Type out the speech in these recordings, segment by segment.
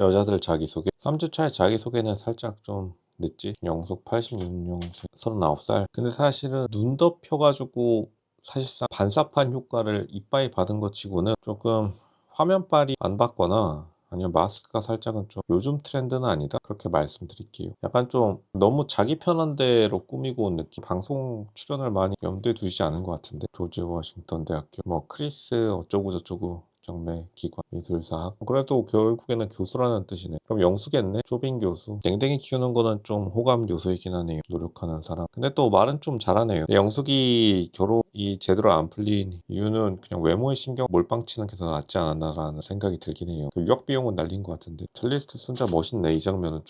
여자들 자기소개. 3주차의 자기소개는 살짝 좀 늦지. 영숙 86년생 39살. 근데 사실은 눈 덮여가지고 사실상 반사판 효과를 이빠이 받은 것 치고는 조금 화면빨이 안 받거나 아니면 마스크가 살짝은 좀 요즘 트렌드는 아니다, 그렇게 말씀드릴게요. 약간 좀 너무 자기 편한 대로 꾸미고 온 느낌. 방송 출연을 많이 염두에 두시지 않은 것 같은데. 조지 워싱턴 대학교 뭐 크리스 어쩌고 저쩌고 정매 기관 미술사학. 그래도 결국에는 교수라는 뜻이네. 그럼 영수겠네. 조빈 교수. 댕댕이 키우는 거는 좀 호감 요소이긴 하네요. 노력하는 사람. 근데 또 말은 좀 잘하네요. 영숙이 결혼이 제대로 안 풀린 이유는 그냥 외모에 신경 몰빵 치는 게 더 낫지 않았나라는 생각이 들긴 해요. 그 유학 비용은 날린 것 같은데. 찰리스트 순자 멋있네. 이 장면은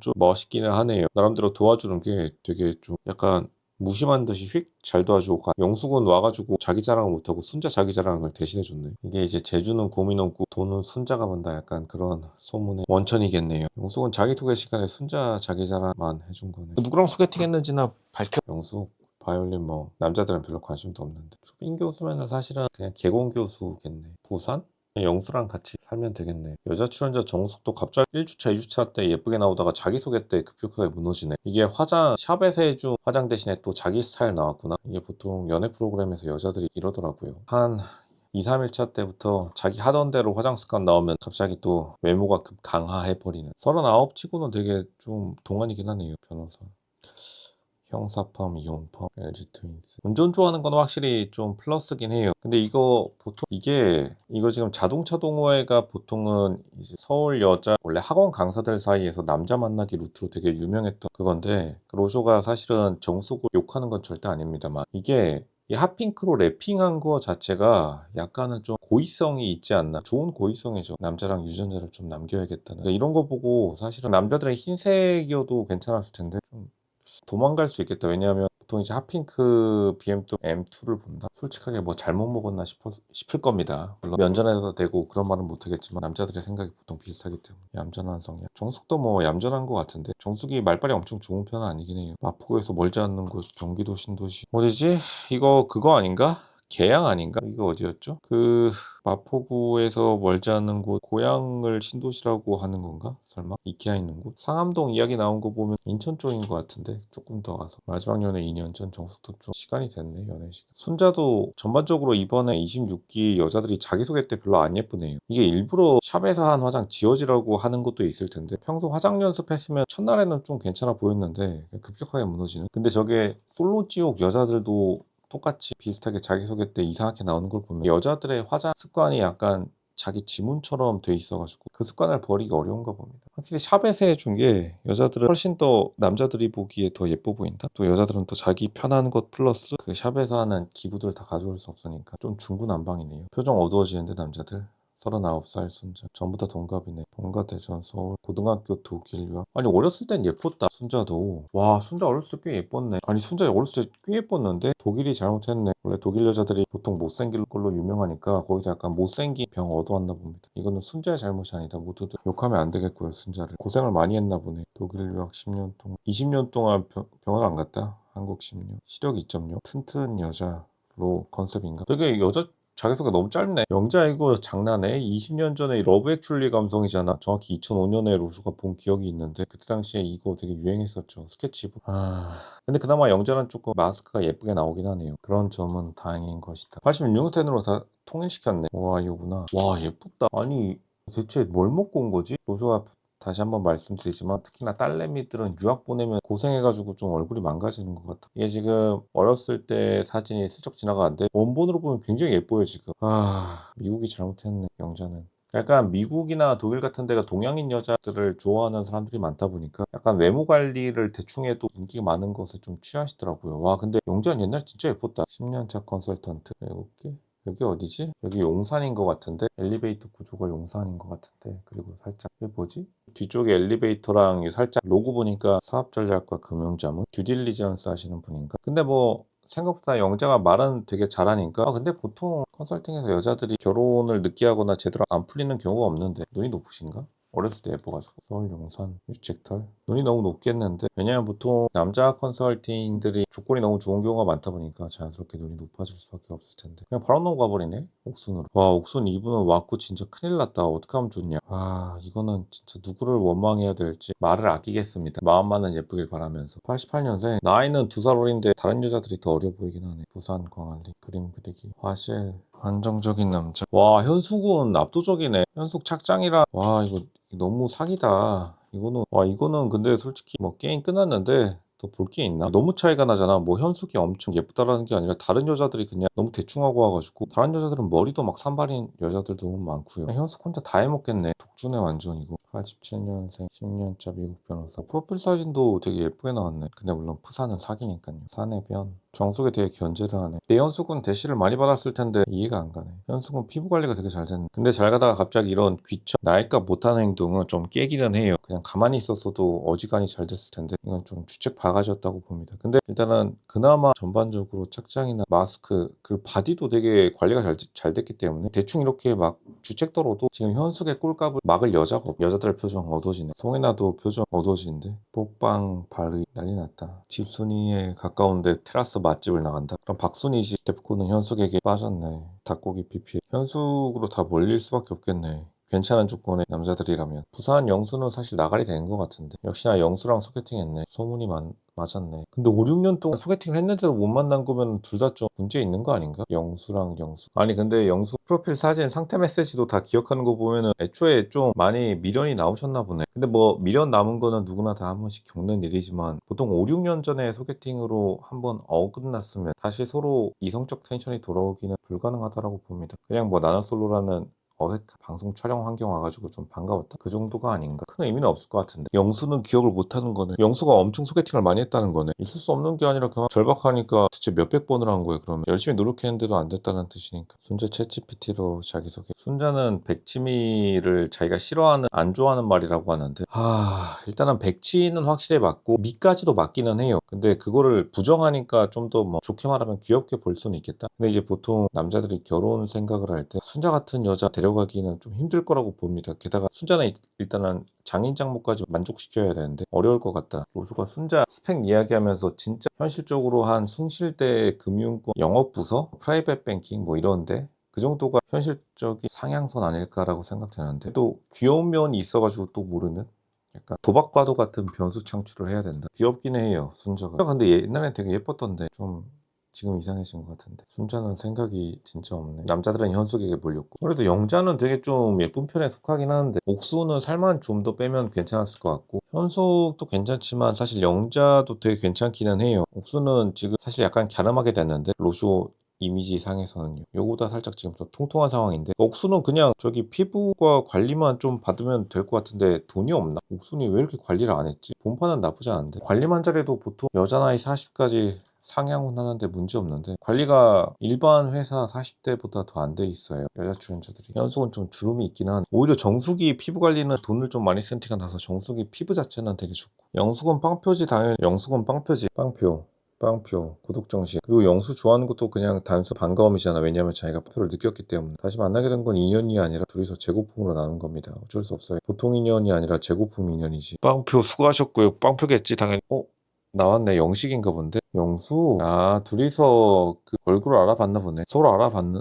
좀 멋있기는 하네요. 나름대로 도와주는 게 되게 좀 약간 무심한 듯이 휙 잘 도와주고 가. 영숙은 와가지고 자기 자랑을 못하고 순자 자기 자랑을 대신해줬네. 이게 이제 제주는 곰이 넘고 돈은 순자가 번다, 약간 그런 소문의 원천이겠네요. 영숙은 자기소개 시간에 순자 자기 자랑만 해준 거네. 누구랑 소개팅 했는지나 밝혀. 영숙 바이올린 뭐 남자들은 별로 관심도 없는데. 수빈 교수면은 사실은 그냥 개공 교수겠네. 부산? 영수랑 같이 살면 되겠네. 여자 출연자 정숙도 갑자기 1주차, 2주차 때 예쁘게 나오다가 자기소개 때 급격하게 무너지네. 이게 화장, 샵에서 해준 화장 대신에 또 자기 스타일 나왔구나. 이게 보통 연애 프로그램에서 여자들이 이러더라고요. 한 2, 3일차 때부터 자기 하던 대로 화장 습관 나오면 갑자기 또 외모가 급 강화해버리는. 39 치고는 되게 좀 동안이긴 하네요, 변호사. 형사펌, 이혼펌, LG 트윈스. 운전 좋아하는 건 확실히 좀 플러스긴 해요. 근데 이거 보통 이거 지금 자동차 동호회가 보통은 이제 서울 여자 원래 학원 강사들 사이에서 남자 만나기 루트로 되게 유명했던 그건데, 그 로쇼가 사실은 정수고 욕하는 건 절대 아닙니다만, 이게 이 핫핑크로 랩핑한 거 자체가 약간은 좀 고의성이 있지 않나. 좋은 고의성이죠. 남자랑 유전자를 좀 남겨야겠다는. 그러니까 이런 거 보고 사실은 남자들은 흰색이어도 괜찮았을 텐데 좀 도망갈 수 있겠다. 왜냐하면 보통 이제 핫핑크 BMW M2를 본다. 솔직하게 뭐 잘못 먹었나 싶을 겁니다. 물론 면전에서 대고 그런 말은 못하겠지만 남자들의 생각이 보통 비슷하기 때문에. 얌전한 성향. 정숙도 뭐 얌전한 것 같은데. 정숙이 말빨이 엄청 좋은 편은 아니긴 해요. 마포구에서 멀지 않는 곳 경기도 신도시. 어디지? 이거 그거 아닌가? 계양 아닌가? 이거 어디였죠? 그 마포구에서 멀지 않는 곳, 고향을 신도시라고 하는 건가? 설마? 이케아 있는 곳? 상암동 이야기 나온 거 보면 인천 쪽인 것 같은데 조금 더 가서. 마지막 연애 2년 전. 정숙도 좀 시간이 됐네, 연애 시간. 순자도 전반적으로 이번에 26기 여자들이 자기소개 때 별로 안 예쁘네요. 이게 일부러 샵에서 한 화장 지워지라고 하는 것도 있을 텐데, 평소 화장 연습했으면 첫날에는 좀 괜찮아 보였는데 급격하게 무너지는. 근데 저게 솔로 지옥 여자들도 똑같이 비슷하게 자기소개 때 이상하게 나오는 걸 보면 여자들의 화장 습관이 약간 자기 지문처럼 돼 있어가지고 그 습관을 버리기 어려운가 봅니다. 확실히 샵에서 해준 게 여자들은 훨씬 더 남자들이 보기에 더 예뻐 보인다. 또 여자들은 또 자기 편한 것 플러스 그 샵에서 하는 기구들 다 가져올 수 없으니까 좀 중구난방이네요. 표정 어두워지는데 남자들. 39살 순자. 전부 다 동갑이네. 본가 대전 서울. 고등학교 독일 유학. 아니 어렸을 땐 예뻤다, 순자도. 와, 순자 어렸을 때 꽤 예뻤네. 아니 순자 어렸을 때 꽤 예뻤는데 독일이 잘못했네. 원래 독일 여자들이 보통 못생길 걸로 유명하니까 거기서 약간 못생긴 병 얻어왔나 봅니다. 이거는 순자의 잘못이 아니다. 모두들 욕하면 안 되겠고요. 순자를 고생을 많이 했나 보네. 독일 유학 10년 동안 20년 동안 병원 안 갔다. 한국 10년. 시력 2.0. 튼튼 여자로 컨셉인가? 되게 여자 자기소개 너무 짧네. 영자 이거 장난해? 20년 전에 러브 액츄얼리 감성이잖아. 정확히 2005년에 로즈가 본 기억이 있는데 그때 당시에 이거 되게 유행했었죠. 스케치북. 근데 그나마 영자는 조금 마스크가 예쁘게 나오긴 하네요. 그런 점은 다행인 것이다. 86년으로 다 통일시켰네. 와, 이거구나. 와, 예쁘다. 아니 대체 뭘 먹고 온 거지? 로즈가 다시 한번 말씀드리지만 특히나 딸내미들은 유학 보내면 고생해가지고 좀 얼굴이 망가지는 것 같아. 이게 지금 어렸을 때 사진이 슬쩍 지나가는데 원본으로 보면 굉장히 예뻐요 지금. 미국이 잘못했네, 영자는. 약간 미국이나 독일 같은 데가 동양인 여자들을 좋아하는 사람들이 많다 보니까 약간 외모 관리를 대충 해도 인기가 많은 것에 좀 취하시더라고요. 와, 근데 영자는 옛날 진짜 예뻤다. 10년차 컨설턴트. 외국계? 여기 어디지? 여기 용산인 것 같은데? 엘리베이터 구조가 용산인 것 같은데. 그리고 살짝 이게 뭐지? 뒤쪽에 엘리베이터랑 살짝 로고 보니까 사업전략과 금융자문 듀딜리전스 하시는 분인가? 근데 뭐 생각보다 영자가 말은 되게 잘하니까. 근데 보통 컨설팅에서 여자들이 결혼을 늦게 하거나 제대로 안 풀리는 경우가 없는데 눈이 높으신가? 어렸을 때 예뻐가지고. 서울 용산 유책털 눈이 너무 높겠는데, 왜냐면 보통 남자 컨설팅들이 조건이 너무 좋은 경우가 많다 보니까 자연스럽게 눈이 높아질 수밖에 없을 텐데, 그냥 바로 넘어가버리네 옥순으로. 와, 옥순 이분은 왔고 진짜 큰일 났다. 어떻게 하면 좋냐. 아, 이거는 진짜 누구를 원망해야 될지 말을 아끼겠습니다. 마음만은 예쁘길 바라면서. 88년생, 나이는 2살 어린데 다른 여자들이 더 어려 보이긴 하네. 부산 광안리 그림 그리기 화실. 안정적인 남자. 와, 현숙은 압도적이네. 현숙 착장이라. 와, 이거 너무 사기다. 이거는 근데 솔직히 뭐 게임 끝났는데 더 볼 게 있나? 너무 차이가 나잖아. 뭐 현숙이 엄청 예쁘다라는 게 아니라 다른 여자들이 그냥 너무 대충 하고 와가지고, 다른 여자들은 머리도 막 산발인 여자들도 너무 많고요. 그냥 현숙 혼자 다 해먹겠네. 독주네 완전 이거. 87년생 10년차 미국 변호사. 프로필 사진도 되게 예쁘게 나왔네. 근데 물론 프사는 사기니까요. 사내 변. 정숙에 되게 견제를 하네. 내 현숙은 대시를 많이 받았을 텐데 이해가 안 가네. 현숙은 피부 관리가 되게 잘 됐네. 근데 잘 가다가 갑자기 이런 귀청 나이값 못하는 행동은 좀 깨기는 해요. 그냥 가만히 있었어도 어지간히 잘 됐을 텐데, 이건 좀 주책 바가지였다고 봅니다. 근데 일단은 그나마 전반적으로 착장이나 마스크 그 바디도 되게 관리가 잘 됐기 때문에 대충 이렇게 막 주책 떨어도 지금 현숙의 꼴값을 막을 여자가 없. 여자들 표정 어두워지네. 송혜나도 표정 어두워지는데. 뽀빵 발의 난리 났다. 집순이에 가까운데 테라스 맛집을 나간다. 그럼 박순희 씨 데리고는 현숙에게 빠졌네. 닭고기 PPL. 현숙으로 다 몰릴 수밖에 없겠네. 괜찮은 조건의 남자들이라면. 부산 영수는 사실 나가리 된 것 같은데, 역시나 영수랑 소개팅 했네. 소문이 맞았네. 근데 5, 6년 동안 소개팅을 했는데도 못 만난 거면 둘 다 좀 문제 있는 거 아닌가? 영수랑 영수. 아니 근데 영수 프로필 사진 상태 메시지도 다 기억하는 거 보면은 애초에 좀 많이 미련이 남으셨나 보네. 근데 뭐 미련 남은 거는 누구나 다 한 번씩 겪는 일이지만, 보통 5, 6년 전에 소개팅으로 한번 어긋났으면 다시 서로 이성적 텐션이 돌아오기는 불가능하다라고 봅니다. 그냥 뭐 나눠솔로라는 어색한 방송 촬영 환경 와가지고 좀 반가웠다, 그 정도가 아닌가. 큰 의미는 없을 것 같은데. 영수는 기억을 못하는 거네. 영수가 엄청 소개팅을 많이 했다는 거네. 있을 수 없는 게 아니라 그냥 절박하니까 대체 몇백 번을 한 거예요. 그러면 열심히 노력했는데도 안 됐다는 뜻이니까. 순자 챗GPT로 자기소개. 순자는 백치미를 자기가 싫어하는 안 좋아하는 말이라고 하는데, 일단은 백치는 확실히 맞고 미까지도 맞기는 해요. 근데 그거를 부정하니까 좀 더 뭐 좋게 말하면 귀엽게 볼 수는 있겠다. 근데 이제 보통 남자들이 결혼 생각을 할 때 순자 같은 여자 데려가기는 좀 힘들 거라고 봅니다. 게다가 순자는 일단은 장인 장모까지 만족시켜야 되는데 어려울 것 같다. 로즈가 순자 스펙 이야기하면서 진짜 현실적으로 한 숭실대 금융권 영업부서 프라이빗 뱅킹 뭐 이런데, 그 정도가 현실적인 상향선 아닐까라고 생각되는데, 또 귀여운 면이 있어가지고 또 모르는, 약간 도박과도 같은 변수 창출을 해야 된다. 귀엽긴 해요 순자가. 근데 옛날엔 되게 예뻤던데 좀 지금 이상해진 것 같은데. 순자는 생각이 진짜 없네. 남자들은 현숙에게 몰렸고. 그래도 영자는 되게 좀 예쁜 편에 속하긴 하는데, 옥수는 살만 좀 더 빼면 괜찮았을 것 같고, 현숙도 괜찮지만 사실 영자도 되게 괜찮기는 해요. 옥수는 지금 사실 약간 갸름하게 됐는데, 로쇼 이미지 상에서는요. 요거보다 살짝 지금 더 통통한 상황인데, 옥수는 그냥 저기 피부과 관리만 좀 받으면 될 것 같은데 돈이 없나? 옥순이 왜 이렇게 관리를 안 했지? 본판은 나쁘지 않은데, 관리만 잘해도 보통 여자 나이 40까지 상향은 하는데 문제 없는데, 관리가 일반 회사 40대보다 더 안 돼 있어요. 여자 출연자들이. 현숙은 좀 주름이 있긴 한. 오히려 정숙이 피부 관리는 돈을 좀 많이 쓴 티가 나서 정숙이 피부 자체는 되게 좋고, 영숙은 빵표지. 당연히 영숙은 빵표지. 빵표 구독 정식. 그리고 영수 좋아하는 것도 그냥 단순 반가움이잖아. 왜냐면 자기가 표를 느꼈기 때문에. 다시 만나게 된 건 인연이 아니라 둘이서 재고품으로 나눈 겁니다. 어쩔 수 없어요. 보통 인연이 아니라 재고품 인연이지. 빵표 수고하셨고요. 빵표겠지 당연히. 나왔네. 영식인가 본데? 영수? 둘이서 그 얼굴을 알아봤나 보네. 서로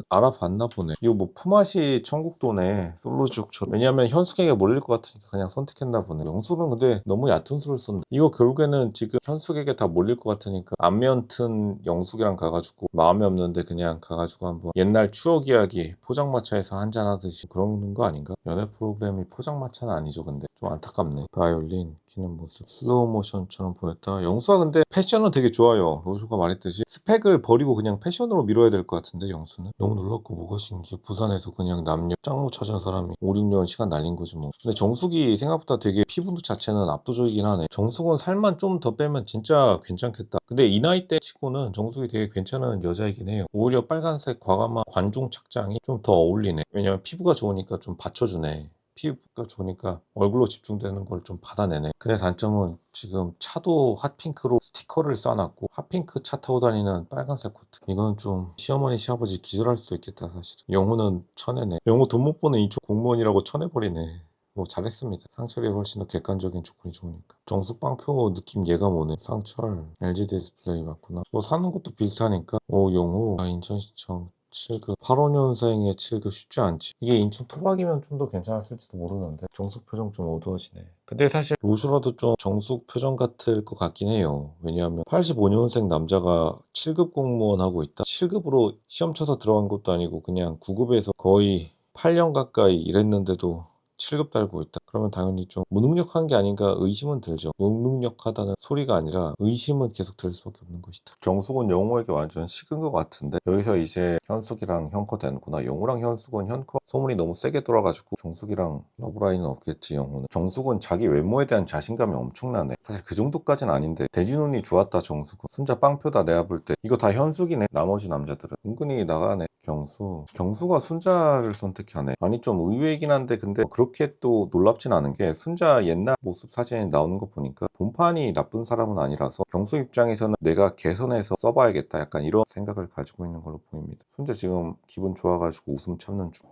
알아봤나 보네. 이거 뭐 품앗이 천국도네. 솔로족처럼. 왜냐면 현숙에게 몰릴 것 같으니까 그냥 선택했나 보네. 영수는 근데 너무 얕은 수를 쓴다. 이거 결국에는 지금 현숙에게 다 몰릴 것 같으니까 안면 튼 영숙이랑 가가지고 마음이 없는데 그냥 가가지고 한번 옛날 추억 이야기 포장마차에서 한잔하듯이 그런 거 아닌가? 연애 프로그램이 포장마차는 아니죠. 근데 좀 안타깝네. 바이올린 키는 모습 슬로우 모션처럼 보였다. 영수가 근데 패션은 되게 좋아요. 로즈가 말했듯이 스펙을 버리고 그냥 패션으로 밀어야 될 것 같은데, 영수는. 너무 놀랍고 뭐가 신기해. 부산에서 그냥 남녀 짝모 찾은 사람이 5, 6년 시간 날린 거지 뭐. 근데 정숙이 생각보다 되게 피부 자체는 압도적이긴 하네. 정숙은 살만 좀 더 빼면 진짜 괜찮겠다. 근데 이 나이 때 치고는 정숙이 되게 괜찮은 여자이긴 해요. 오히려 빨간색 과감한 관종 착장이 좀 더 어울리네. 왜냐면 피부가 좋으니까 좀 받쳐주네. 피부가 좋으니까 얼굴로 집중되는 걸 좀 받아내네. 근데 단점은 지금 차도 핫핑크로 스티커를 쏴놨고, 핫핑크 차 타고 다니는 빨간색 코트. 이건 좀 시어머니 시아버지 기절할 수도 있겠다 사실. 영호는 쳐내네. 영호 돈 못 버는 이쪽 공무원이라고 쳐내버리네. 뭐 잘했습니다. 상철이 훨씬 더 객관적인 조건이 좋으니까. 정숙빵표 느낌 얘가 뭐네. 상철 LG 디스플레이 맞구나. 뭐 사는 것도 비슷하니까. 용호 인천시청 7급 85년생의 7급 쉽지 않지. 이게 인천 토박이면 좀 더 괜찮았을지도 모르는데 정숙 표정 좀 어두워지네. 근데 사실 로즈라도 좀 정숙 표정 같을 것 같긴 해요. 왜냐하면 85년생 남자가 7급 공무원 하고 있다. 7급으로 시험 쳐서 들어간 것도 아니고 그냥 9급에서 거의 8년 가까이 일했는데도 7급 달고 있다. 그러면 당연히 좀 무능력한 게 아닌가 의심은 들죠. 무능력하다는 소리가 아니라 의심은 계속 들 수밖에 없는 것이다. 정숙은 영호에게 완전 식은 것 같은데 여기서 이제 현숙이랑 현커 되는구나. 영호랑 현숙은 현커 소문이 너무 세게 돌아가지고 정숙이랑 러브라인은 없겠지. 영호는. 정숙은 자기 외모에 대한 자신감이 엄청나네. 사실 그 정도까진 아닌데 대진운이 좋았다. 정숙은 순자 빵표다. 내가 볼 때 이거 다 현숙이네. 나머지 남자들은 은근히 나가네. 경수가 순자를 선택하네. 아니 좀 의외이긴 한데 근데 그렇게 또 놀랍진 않은 게 순자 옛날 모습 사진이 나오는 거 보니까 본판이 나쁜 사람은 아니라서 경수 입장에서는 내가 개선해서 써봐야겠다 약간 이런 생각을 가지고 있는 걸로 보입니다. 순자 지금 기분 좋아가지고 웃음 참는 중.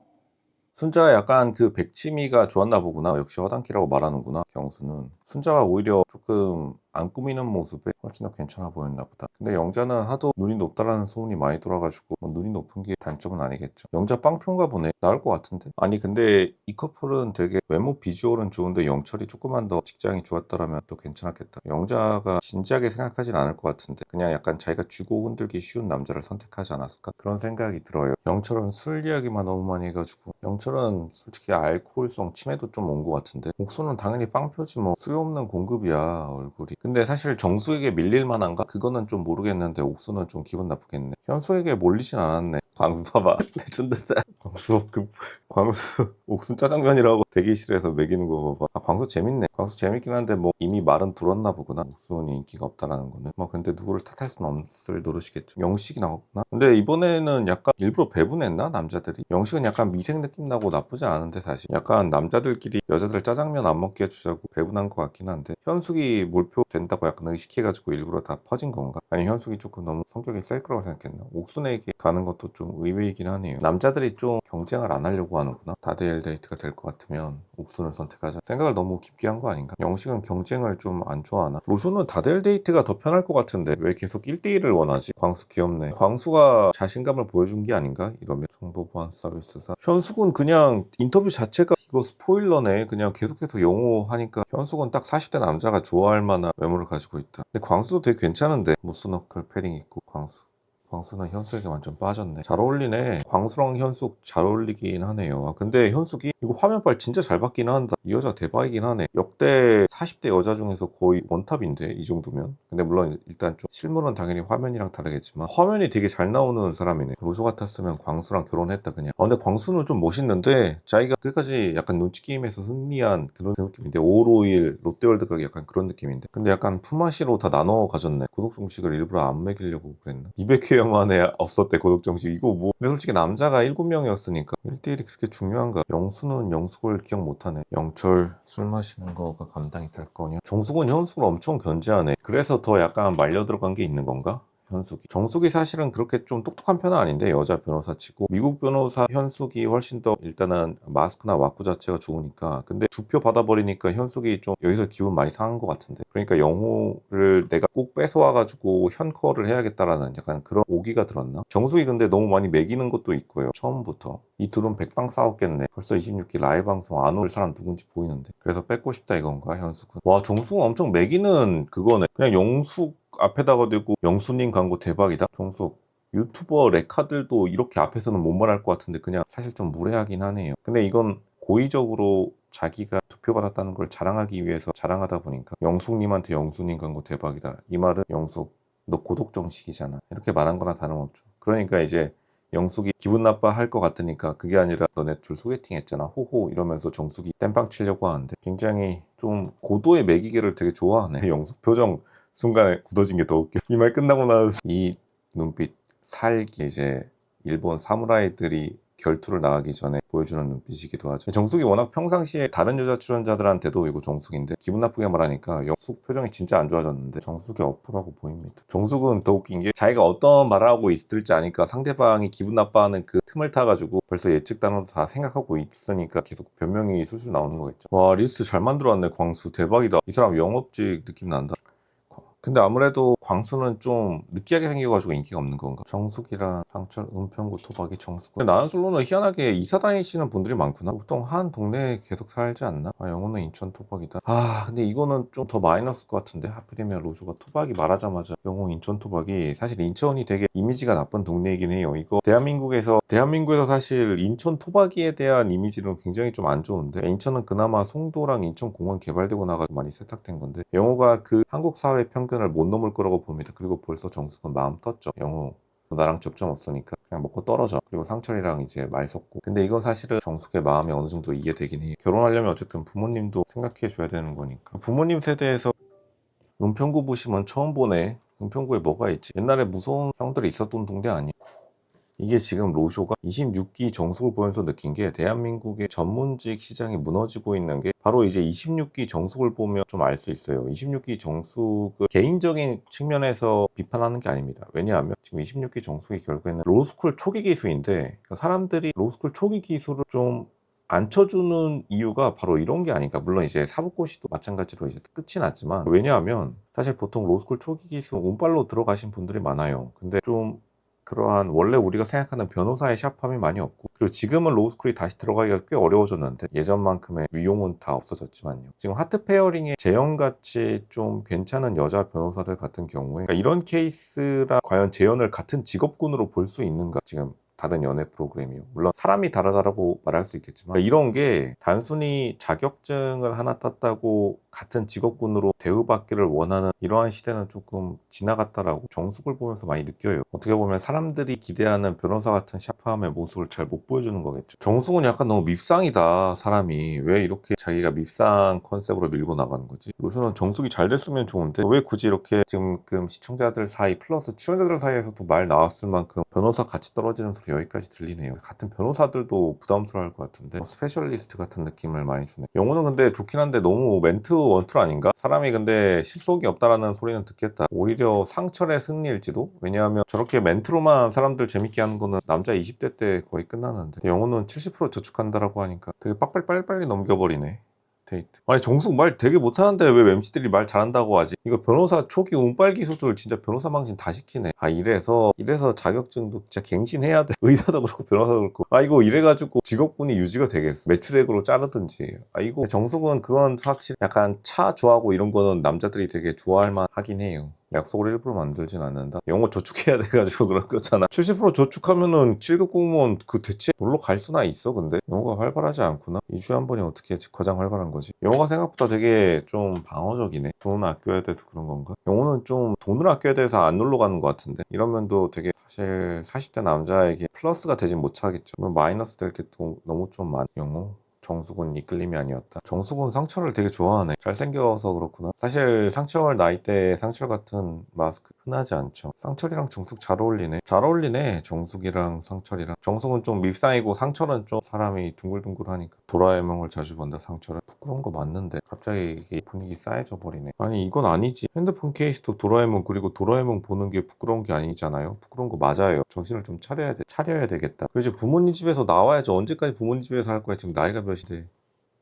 순자가 약간 그 백치미가 좋았나 보구나. 역시 허당키라고 말하는구나. 경수는 순자가 오히려 조금 안 꾸미는 모습에 훨씬 더 괜찮아 보였나 보다. 근데 영자는 하도 눈이 높다라는 소문이 많이 돌아가지고 뭐 눈이 높은 게 단점은 아니겠죠. 영자 빵표인가 보네. 나을 것 같은데. 아니 근데 이 커플은 되게 외모 비주얼은 좋은데 영철이 조금만 더 직장이 좋았더라면 또 괜찮았겠다. 영자가 진지하게 생각하진 않을 것 같은데 그냥 약간 자기가 쥐고 흔들기 쉬운 남자를 선택하지 않았을까? 그런 생각이 들어요. 영철은 술 이야기만 너무 많이 해가지고 영철은 솔직히 알코올성 치매도 좀 온 것 같은데 옥수는 당연히 빵표지 뭐 수요 없는 공급이야 얼굴이. 근데 사실 정수에게 밀릴 만한가? 그거는 좀 모르겠는데 옥수는 좀 기분 나쁘겠네. 현수에게 몰리진 않았네. 광수 봐봐. 레전드다. 광수 옥순 짜장면이라고 대기실에서 먹이는 거 봐봐. 광수 재밌네. 광수 재밌긴 한데 뭐 이미 말은 들었나 보구나. 옥순이 인기가 없다라는 거는. 뭐 근데 누구를 탓할 수는 없을 노릇이겠죠. 영식이 나왔구나. 근데 이번에는 약간 일부러 배분했나 남자들이? 영식은 약간 미생 느낌 나고 나쁘지 않은데 사실 약간 남자들끼리 여자들 짜장면 안 먹게 해주자고 배분한 것 같긴 한데 현숙이 몰표 된다고 약간 의식해가지고 일부러 다 퍼진 건가? 아니 현숙이 조금 너무 성격이 셀 거라고 생각했나? 옥순에게 가는 것도 좀 의외이긴 하네요. 남자들이 좀 경쟁을 안 하려고 하는구나. 다대일 데이트가 될 것 같으면 옥순을 선택하자. 생각을 너무 깊게 한 거 아닌가? 영식은 경쟁을 좀 안 좋아하나? 로쇼는 다대일 데이트가 더 편할 것 같은데 왜 계속 1대1을 원하지? 광수 귀엽네. 광수가 자신감을 보여준 게 아닌가? 이러면 정보 보안 서비스사. 현숙은 그냥 인터뷰 자체가 이거 스포일러네. 그냥 계속해서 영호하니까 현숙은 딱 40대 남자가 좋아할 만한 외모를 가지고 있다. 근데 광수도 되게 괜찮은데 무스너클 패딩 입고 광수는 현숙에게 완전 빠졌네. 잘 어울리네. 광수랑 현숙 잘 어울리긴 하네요. 근데 현숙이 이거 화면빨 진짜 잘 받긴 한다. 이 여자 대박이긴 하네. 역대 40대 여자 중에서 거의 원탑인데 이 정도면. 근데 물론 일단 좀 실물은 당연히 화면이랑 다르겠지만 화면이 되게 잘 나오는 사람이네. 로조 같았으면 광수랑 결혼했다 그냥. 근데 광수는 좀 멋있는데 자기가 끝까지 약간 눈치 게임에서 승리한 그런 느낌인데 551 롯데월드가 약간 그런 느낌인데 근데 약간 품앗이로 다 나눠 가졌네. 구독 정식을 일부러 안 매기려고 그랬나? 200회 만에 없었대 고독 정식. 이거 뭐 근데 솔직히 남자가 7명이었으니까 1대1이 그렇게 중요한가? 영수는 영숙을 기억 못하네. 영철 술 마시는 거가 감당이 될 거냐? 정숙은 현숙을 엄청 견제하네. 그래서 더 약간 말려 들어간 게 있는 건가? 현숙이. 정숙이 사실은 그렇게 좀 똑똑한 편은 아닌데 여자 변호사 치고 미국 변호사 현숙이 훨씬 더 일단은 마스크나 와꾸 자체가 좋으니까 근데 두 표 받아버리니까 현숙이 좀 여기서 기분 많이 상한 것 같은데 그러니까 영호를 내가 꼭 뺏어와가지고 현커를 해야겠다라는 약간 그런 오기가 들었나? 정숙이 근데 너무 많이 매기는 것도 있고요. 처음부터 이 둘은 백방 싸웠겠네. 벌써 26기 라이브 방송 안 올 사람 누군지 보이는데 그래서 뺏고 싶다 이건가 현숙은? 와 정숙은 엄청 매기는 그거네. 그냥 영숙 앞에다가 대고 영수님 광고 대박이다. 정숙 유튜버 레카들도 이렇게 앞에서는 못 말할 것 같은데 그냥 사실 좀 무례하긴 하네요. 근데 이건 고의적으로 자기가 투표 받았다는 걸 자랑하기 위해서 자랑하다 보니까 영숙님한테 영수님 광고 대박이다. 이 말은 영숙 너 고독 정식이잖아. 이렇게 말한 거나 다름없죠. 그러니까 이제 영숙이 기분 나빠할 것 같으니까 그게 아니라 너네 둘 소개팅 했잖아 호호 이러면서 정숙이 땜빵 치려고 하는데 굉장히 좀 고도의 매기개를 되게 좋아하네. 영숙 표정 순간에 굳어진 게 더 웃겨. 이 말 끝나고 나서 이 눈빛 살기 이제 일본 사무라이들이 결투를 나가기 전에 보여주는 눈빛이기도 하죠. 정숙이 워낙 평상시에 다른 여자 출연자들한테도 이거 정숙인데 기분 나쁘게 말하니까 영숙 표정이 진짜 안 좋아졌는데 정숙의 어프라고 보입니다. 정숙은 더 웃긴 게 자기가 어떤 말을 하고 있을지 아니까 상대방이 기분 나빠하는 그 틈을 타가지고 벌써 예측 단어도 다 생각하고 있으니까 계속 변명이 술술 나오는 거겠죠. 와, 리스트 잘 만들어왔네. 광수 대박이다. 이 사람 영업직 느낌 난다. 근데 아무래도 광수는 좀 느끼하게 생겨가지고 인기가 없는 건가? 정숙이랑 상철, 은평구, 토박이, 정숙. 근데 나는 솔로는 희한하게 이사 다니시는 분들이 많구나. 보통 한 동네에 계속 살지 않나? 아, 영호는 인천 토박이다. 아, 근데 이거는 좀 더 마이너스일 것 같은데. 하필이면 로조가 토박이 말하자마자 영호 인천 토박이. 사실 인천이 되게 이미지가 나쁜 동네이긴 해요. 이거 대한민국에서 사실 인천 토박이에 대한 이미지는 굉장히 좀 안 좋은데, 인천은 그나마 송도랑 인천공원 개발되고 나가 많이 세탁된 건데, 영호가 그 한국 사회 평균을 못 넘을 거라고 봅니다. 그리고 벌써 정숙은 마음 떴죠. 영호 나랑 접점 없으니까 그냥 먹고 떨어져. 그리고 상철이랑 이제 말 섰고. 근데 이건 사실은 정숙의 마음이 어느 정도 이해되긴 해요. 결혼하려면 어쨌든 부모님도 생각해 줘야 되는 거니까. 부모님 세대에서 은평구 부심은 처음 보네. 은평구에 뭐가 있지? 옛날에 무서운 형들이 있었던 동네 아니야? 이게 지금 로쇼가 26기 정숙을 보면서 느낀 게, 대한민국의 전문직 시장이 무너지고 있는 게 바로 이제 26기 정숙을 보면 좀 알 수 있어요. 26기 정숙을 개인적인 측면에서 비판하는 게 아닙니다. 왜냐하면 지금 26기 정숙이 결국에는 로스쿨 초기 기수인데, 그러니까 사람들이 로스쿨 초기 기수를 좀 안 쳐주는 이유가 바로 이런 게 아닌가. 물론 이제 사법고시도 마찬가지로 이제 끝이 났지만, 왜냐하면 사실 보통 로스쿨 초기 기수 운빨로 들어가신 분들이 많아요. 근데 좀 그러한 원래 우리가 생각하는 변호사의 샵함이 많이 없고, 그리고 지금은 로스쿨이 다시 들어가기가 꽤 어려워졌는데 예전만큼의 위용은 다 없어졌지만요. 지금 하트 페어링의 재현같이 좀 괜찮은 여자 변호사들 같은 경우에, 그러니까 이런 케이스라 과연 재현을 같은 직업군으로 볼 수 있는가, 지금 다른 연애 프로그램이요. 물론 사람이 다르다라고 말할 수 있겠지만, 그러니까 이런 게 단순히 자격증을 하나 땄다고 같은 직업군으로 대우받기를 원하는 이러한 시대는 조금 지나갔다라고 정숙을 보면서 많이 느껴요. 어떻게 보면 사람들이 기대하는 변호사 같은 샤프함의 모습을 잘 못 보여주는 거겠죠. 정숙은 약간 너무 밉상이다. 사람이 왜 이렇게 자기가 밉상 컨셉으로 밀고 나가는 거지? 요새는 정숙이 잘 됐으면 좋은데 왜 굳이 이렇게 지금 시청자들 사이 플러스 출연자들 사이에서도 말 나왔을 만큼 변호사 같이 떨어지는 소리 여기까지 들리네요. 같은 변호사들도 부담스러워할 것 같은데 스페셜리스트 같은 느낌을 많이 주네. 영호는 근데 좋긴 한데 너무 멘트 원툴 아닌가? 사람이 근데 실속이 없다라는 소리는 듣겠다. 오히려 상철의 승리일지도? 왜냐하면 저렇게 멘트로만 사람들 재밌게 하는 거는 남자 20대 때 거의 끝나는데, 영호는 70% 저축한다라고 하니까 되게 빨리빨리 넘겨버리네. 데이트. 아니, 정숙 말 되게 못하는데 왜 MC들이 말 잘한다고 하지? 이거 변호사 초기 운빨 기수들 진짜 변호사 망신 다 시키네. 아, 이래서 자격증도 진짜 갱신해야 돼. 의사도 그렇고 변호사도 그렇고. 아, 이거 이래가지고 직업군이 유지가 되겠어. 매출액으로 자르든지. 아, 이거 정숙은 그건 확실히 약간 차 좋아하고 이런 거는 남자들이 되게 좋아할 만 하긴 해요. 약속을 일부러 만들진 않는다. 영어 저축해야 돼가지고 그런 거잖아. 70% 저축하면은 7급 공무원 그 대체 놀러 갈 수나 있어. 근데 영어가 활발하지 않구나. 2주에 한 번이 어떻게 가장 활발한 거지? 영어가 생각보다 되게 좀 방어적이네. 돈을 아껴야 돼서 그런 건가? 영어는 좀 돈을 아껴야 돼서 안 놀러 가는 것 같은데, 이런 면도 되게 사실 40대 남자에게 플러스가 되진 못하겠죠. 마이너스 될 게 또 너무 좀 많아. 영어 정숙은 이끌림이 아니었다. 정숙은 상철을 되게 좋아하네. 잘생겨서 그렇구나. 사실 상철 나이대에 상철 같은 마스크 흔하지 않죠. 상철이랑 정숙 잘 어울리네. 잘 어울리네. 정숙이랑 상철이랑. 정숙은 좀 밉상이고 상철은 좀 사람이 둥글둥글하니까. 도라에몽을 자주 본다 상철은. 부끄러운 거 맞는데 갑자기 이게 분위기 싸해져 버리네. 아니, 이건 아니지. 핸드폰 케이스도 도라에몽, 그리고 도라에몽 보는 게 부끄러운 게 아니잖아요. 부끄러운 거 맞아요. 정신을 좀 차려야 되겠다. 그리고 이제 부모님 집에서 나와야지. 언제까지 부모님 집에서 할 거야. 지금 나이가 몇인데.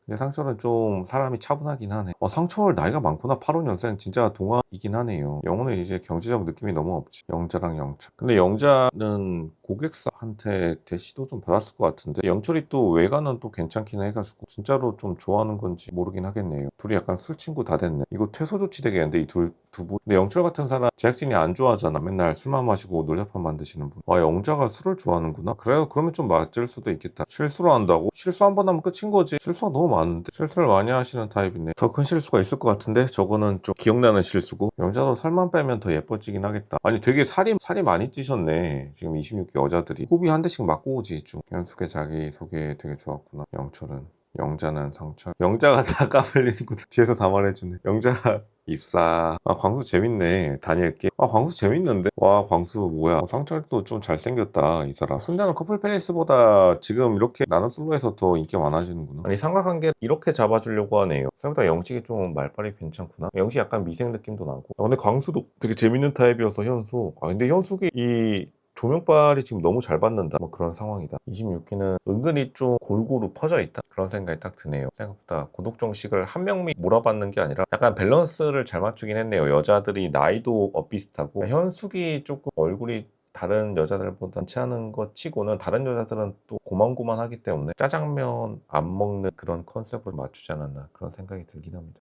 근데 상철은 좀 사람이 차분하긴 하네. 상철 나이가 많구나. 85년생. 진짜 동안이긴 하네요. 영호는 이제 경제적 느낌이 너무 없지. 영자랑 영철. 근데 영자는 고객사한테 대시도 좀 받았을 것 같은데, 영철이 또 외관은 또 괜찮긴 해가지고 진짜로 좀 좋아하는 건지 모르긴 하겠네요. 둘이 약간 술 친구 다 됐네. 이거 퇴소 조치 되겠는데, 이 두 분. 근데 영철 같은 사람 제작진이 안 좋아하잖아. 맨날 술만 마시고 놀자판 만드시는 분. 영자가 술을 좋아하는구나. 그래요. 그러면 좀 맞을 수도 있겠다. 실수를 한다고? 실수 한 번 하면 끝인 거지. 실수가 너무 많은데. 실수를 많이 하시는 타입이네. 더 큰 실수가 있을 것 같은데, 저거는 좀 기억나는 실수고. 영자도 살만 빼면 더 예뻐지긴 하겠다. 아니, 되게 살이 많이 찌셨네. 지금 26기 여자들이. 호비 한 대씩 맞고 오지 좀. 연숙의 자기 소개 되게 좋았구나. 영철은 영자는 상처. 영자가 다 까불리는구나. 뒤에서 다 말해주네. 영자 입사. 아, 광수 재밌네. 다닐게. 아, 광수 재밌는데? 와, 광수 뭐야. 상철도 좀 잘생겼다, 이 사람. 순자는 커플 페니스보다 지금 이렇게 나는 솔로에서 더 인기가 많아지는구나. 아니, 삼각관계 이렇게 잡아주려고 하네요. 생각보다 영식이 좀 말빨이 괜찮구나. 영식 약간 미생 느낌도 나고. 아, 근데 광수도 되게 재밌는 타입이어서 현수. 아, 근데 현숙이 이 조명빨이 지금 너무 잘 받는다. 뭐 그런 상황이다. 26기는 은근히 좀 골고루 퍼져 있다. 그런 생각이 딱 드네요. 생각보다 고독 정식을 한 명이 몰아받는 게 아니라 약간 밸런스를 잘 맞추긴 했네요. 여자들이 나이도 비슷하고 현숙이 조금 얼굴이 다른 여자들보다 괜찮지 않은 것 치고는 다른 여자들은 또 고만고만하기 때문에 짜장면 안 먹는 그런 컨셉을 맞추지 않았나 그런 생각이 들긴 합니다.